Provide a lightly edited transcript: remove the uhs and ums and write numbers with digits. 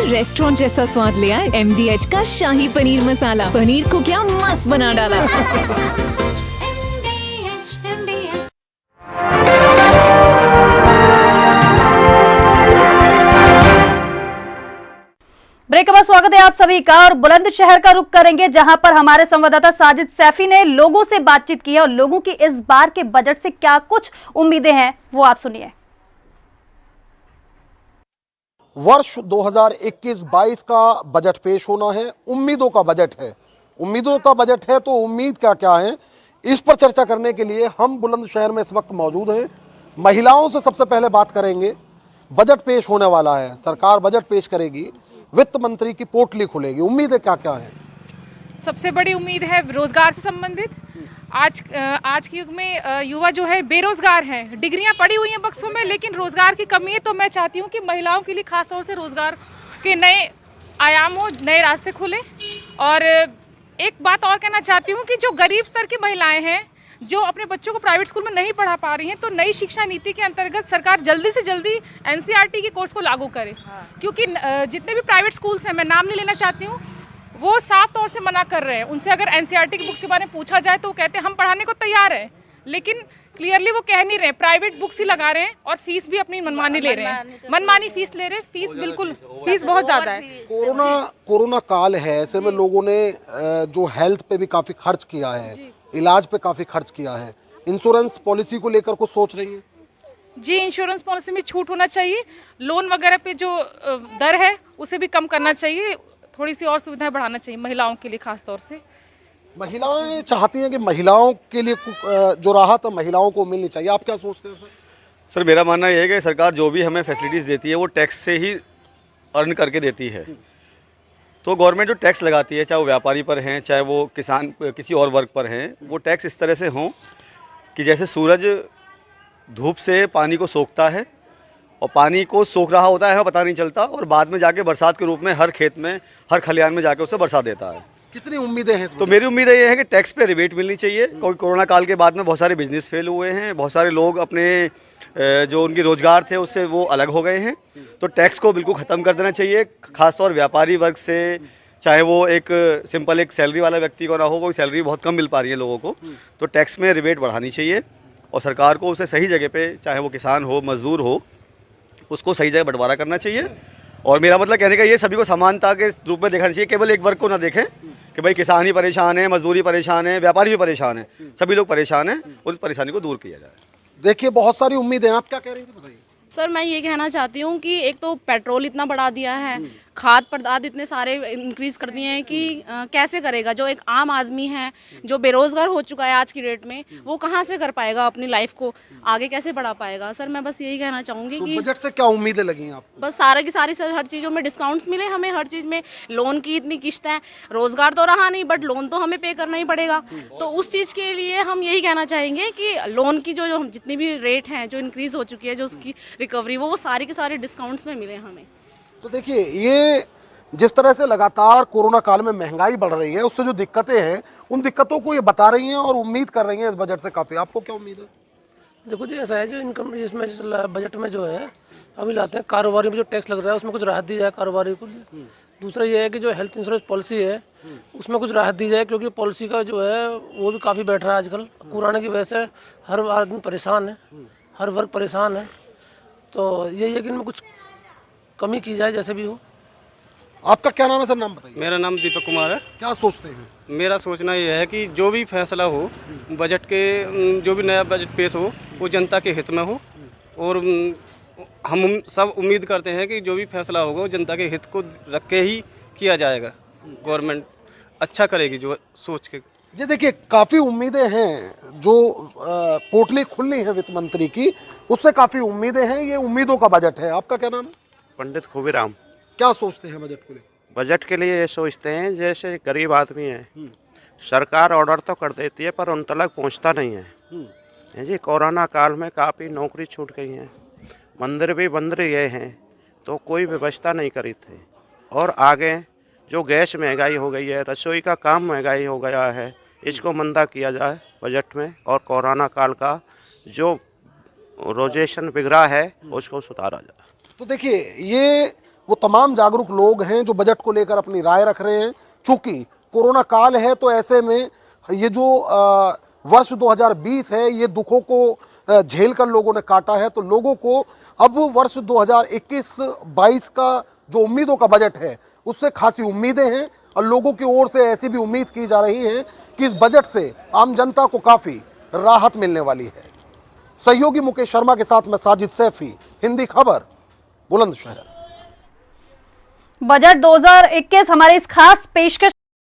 Restaurant जैसा स्वाद ले आए MDH का शाही पनीर मसाला। पनीर को क्या मस्त बना डाला। ब्रेक के बाद स्वागत है आप सभी का और बुलंदशहर का रुख करेंगे, जहां पर हमारे संवाददाता साजिद सैफी ने लोगों से बातचीत की है और लोगों की इस बार के बजट से क्या कुछ उम्मीदें हैं वो आप सुनिए। वर्ष 2021-22 का बजट पेश होना है, उम्मीदों का बजट है। उम्मीदों का बजट है तो उम्मीद क्या क्या है, इस पर चर्चा करने के लिए हम बुलंदशहर में इस वक्त मौजूद हैं। महिलाओं से सबसे पहले बात करेंगे। बजट पेश होने वाला है, सरकार बजट पेश करेगी, वित्त मंत्री की पोटली खुलेगी, उम्मीदें क्या क्या है? सबसे बड़ी उम्मीद है रोजगार से संबंधित। आज के युग में युवा जो है बेरोजगार हैं, डिग्रियां पड़ी हुई हैं बक्सों में, लेकिन रोजगार की कमी है। तो मैं चाहती हूं कि महिलाओं के लिए खासतौर से रोजगार के नए आयाम हो, नए रास्ते खुले। और एक बात और कहना चाहती हूं कि जो गरीब स्तर की महिलाएं हैं, जो अपने बच्चों को प्राइवेट स्कूल में नहीं पढ़ा पा रही हैं, तो नई शिक्षा नीति के अंतर्गत सरकार जल्दी से जल्दी NCERT के कोर्स को लागू करे। क्योंकि जितने भी प्राइवेट स्कूल्स हैं, मैं नाम नहीं लेना चाहती हूँ, वो साफ तौर से मना कर रहे हैं। उनसे अगर NCERT की बुक्स के बारे में पूछा जाए तो वो कहते हैं हम पढ़ाने को तैयार हैं, लेकिन क्लियरली वो कह नहीं रहे, प्राइवेट बुक्स ही लगा रहे हैं और फीस भी अपनी मनमानी ले रहे हैं, मनमानी फीस ले रहे हैं। फीस बिल्कुल, फीस बहुत ज्यादा है। कोरोना काल है, ऐसे में लोगों ने जो हेल्थ पे भी काफी खर्च किया है, इलाज पे काफी खर्च किया है। इंश्योरेंस पॉलिसी को लेकर कुछ सोच रही है? जी, इंश्योरेंस पॉलिसी में छूट होना चाहिए। लोन वगैरह पे जो दर है उसे भी कम करना चाहिए। थोड़ी सी और सुविधाएं बढ़ाना चाहिए महिलाओं के लिए, खास तौर से। महिलाएं चाहती हैं कि महिलाओं के लिए जो राहत है महिलाओं को मिलनी चाहिए। आप क्या सोचते हैं सर? सर, मेरा मानना यह है कि सरकार जो भी हमें फैसिलिटीज़ देती है वो टैक्स से ही अर्न करके देती है। तो गवर्नमेंट जो टैक्स लगाती है, चाहे वो व्यापारी पर हैं, चाहे वो किसान किसी और वर्ग पर हैं, वो टैक्स इस तरह से हों कि जैसे सूरज धूप से पानी को सोखता है और पानी को सोख रहा होता है पता नहीं चलता, और बाद में जाके बरसात के रूप में हर खेत में, हर खलिहान में जाके उसे बरसा देता है। कितनी उम्मीदें हैं? तो मेरी उम्मीद ये है कि टैक्स पे रिबेट मिलनी चाहिए, क्योंकि कोरोना काल के बाद में बहुत सारे बिजनेस फेल हुए हैं, बहुत सारे लोग अपने जो उनकी रोजगार थे उससे वो अलग हो गए हैं। तो टैक्स को बिल्कुल ख़त्म कर देना चाहिए, खासतौर व्यापारी वर्ग से, चाहे वो एक सिंपल एक सैलरी वाला व्यक्ति को ना हो, वो सैलरी बहुत कम मिल पा रही है लोगों को। तो टैक्स में रिबेट बढ़ानी चाहिए और सरकार को उसे सही जगह पे, चाहे वो किसान हो, मजदूर हो, उसको सही जगह बंटवारा करना चाहिए। और मेरा मतलब कहने का ये, सभी को समानता के रूप में देखना चाहिए, केवल एक वर्ग को ना देखें कि भाई किसान ही परेशान है, मजदूरी परेशान है, व्यापारी भी परेशान है, सभी लोग परेशान हैं और इस परेशानी को दूर किया जाए। देखिए, बहुत सारी उम्मीदें। आप क्या कह रही थी, बताइए। सर, मैं ये कहना चाहती हूँ कि एक तो पेट्रोल इतना बढ़ा दिया है, खाद्य पदार्थ इतने सारे इंक्रीज कर दिए हैं कि कैसे करेगा जो एक आम आदमी है, जो बेरोजगार हो चुका है आज की डेट में, वो कहाँ से कर पाएगा, अपनी लाइफ को आगे कैसे बढ़ा पाएगा। सर, मैं बस यही कहना चाहूंगी कि बजट से क्या उम्मीदें लगी आपको? बस सारे की सारी सर, हर चीजों में डिस्काउंट्स मिले हमें, हर चीज में। लोन की इतनी किस्तें, रोजगार तो रहा नहीं बट लोन तो हमें पे करना ही पड़ेगा। तो उस चीज के लिए हम यही कहना चाहेंगे कि लोन की जो जितनी भी रेट है, जो इंक्रीज हो चुकी है, जो उसकी रिकवरी, वो सारी के सारे डिस्काउंट्स में मिले हमें। तो देखिए, ये जिस तरह से लगातार कोरोना काल में महंगाई बढ़ रही है, उससे जो दिक्कतें हैं, उन दिक्कतों को ये बता रही हैं और उम्मीद कर रही हैं इस बजट से काफी। आपको क्या उम्मीद है? देखो जी, ऐसा है जो इनकम इसमें बजट में जो है अभी लाते हैं, कारोबारी में जो टैक्स लग रहा है उसमें कुछ राहत दी जाए कारोबारी को। दूसरा ये है कि जो हेल्थ इंश्योरेंस पॉलिसी है उसमें कुछ राहत दी जाए, क्योंकि पॉलिसी का जो है वो भी काफ़ी बैठ रहा है आजकल। कोरोना की वजह से हर आदमी परेशान है, हर वर्ग परेशान है। तो यही है कि इनमें कुछ कमी की जाए जैसे भी हो। आपका क्या नाम है सर? नाम बताइए। मेरा नाम दीपक कुमार है। क्या सोचते हैं? मेरा सोचना यह है कि जो भी फैसला हो बजट के, जो भी नया बजट पेश हो, वो जनता के हित में हो। और हम सब उम्मीद करते हैं कि जो भी फैसला होगा वो जनता के हित को रख के ही किया जाएगा। गवर्नमेंट अच्छा करेगी जो सोच के। ये देखिए, काफी उम्मीदें हैं। जो पोटली खुलनी है वित्त मंत्री की, उससे काफी उम्मीदें हैं। ये उम्मीदों का बजट है। आपका क्या नाम है? पंडित खूबीराम। क्या सोचते हैं बजट को लेकर? बजट के लिए ये सोचते हैं, जैसे गरीब आदमी है, सरकार ऑर्डर तो कर देती है पर उन तक पहुंचता नहीं है जी। कोरोना काल में काफ़ी नौकरी छूट गई हैं, मंदिर भी बंद रहे हैं, तो कोई व्यवस्था नहीं करी थी। और आगे जो गैस महंगाई हो गई है, रसोई का काम महंगाई हो गया है, इसको मंदा किया जाए बजट में। और कोरोना काल का जो रोजेशन बिगड़ा है उसको सुधारा जाए। तो देखिए, ये वो तमाम जागरूक लोग हैं जो बजट को लेकर अपनी राय रख रहे हैं। चूंकि कोरोना काल है तो ऐसे में ये जो वर्ष 2020 है ये दुखों को झेल कर लोगों ने काटा है, तो लोगों को अब वर्ष 2021-22 का जो उम्मीदों का बजट है उससे खासी उम्मीदें हैं और लोगों की ओर से ऐसी भी उम्मीद की जा रही है कि इस बजट से आम जनता को काफी राहत मिलने वाली है। सहयोगी मुकेश शर्मा के साथ मैं साजिद सैफी, हिंदी खबर, बुलंदशहर। बजट 2021 हमारे इस खास पेशकश